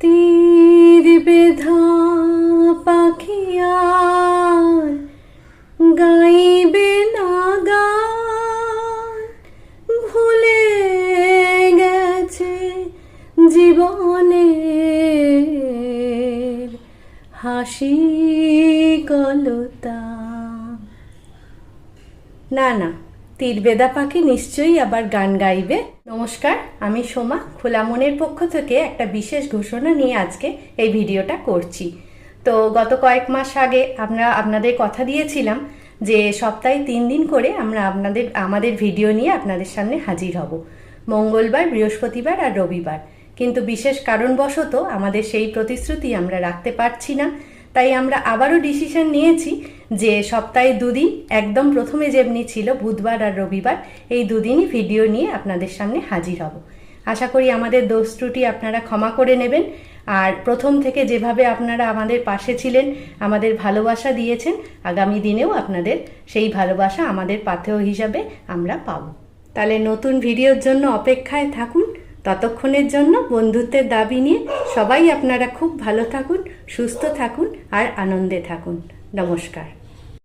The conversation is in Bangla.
তীর বেধা পাখি আর গাইবে না গান, ভুলে গেছে জীবনের হাসি কলতা। না না, তীরবেদা পাখি নিশ্চয়ই আবার গান গাইবে। নমস্কার, আমি সোমা। খোলা মনের পক্ষ থেকে একটা বিশেষ ঘোষণা নিয়ে আজকে এই ভিডিওটা করছি। তো গত কয়েক মাস আগে আমরা আপনাদের কথা দিয়েছিলাম যে সপ্তাহে 3 দিন করে আমরা আমাদের ভিডিও নিয়ে আপনাদের সামনে হাজির হব, মঙ্গলবার, বৃহস্পতিবার আর রবিবার। কিন্তু বিশেষ কারণবশত আমাদের সেই প্রতিশ্রুতি আমরা রাখতে পারছি না। তাই আমরা আবারও ডিসিশন নিয়েছি যে সপ্তাহে 2 দিন, একদম প্রথমে যেমনি ছিল বুধবার আর রবিবার, এই 2 দিনই ভিডিও নিয়ে আপনাদের সামনে হাজির হব। আশা করি আমাদের দোষ ত্রুটি আপনারা ক্ষমা করে নেবেন। আর প্রথম থেকে যেভাবে আপনারা আমাদের পাশে ছিলেন, আমাদের ভালোবাসা দিয়েছেন, আগামী দিনেও আপনাদের সেই ভালোবাসা আমাদের পাথেয় হিসাবে আমরা পাব। তাহলে নতুন ভিডিওর জন্য অপেক্ষায় থাকুন। ততক্ষণের জন্য বন্ধুত্বের দাবি নিয়ে সবাই আপনারা খুব ভালো থাকুন, সুস্থ থাকুন আর আনন্দে থাকুন। নমস্কার।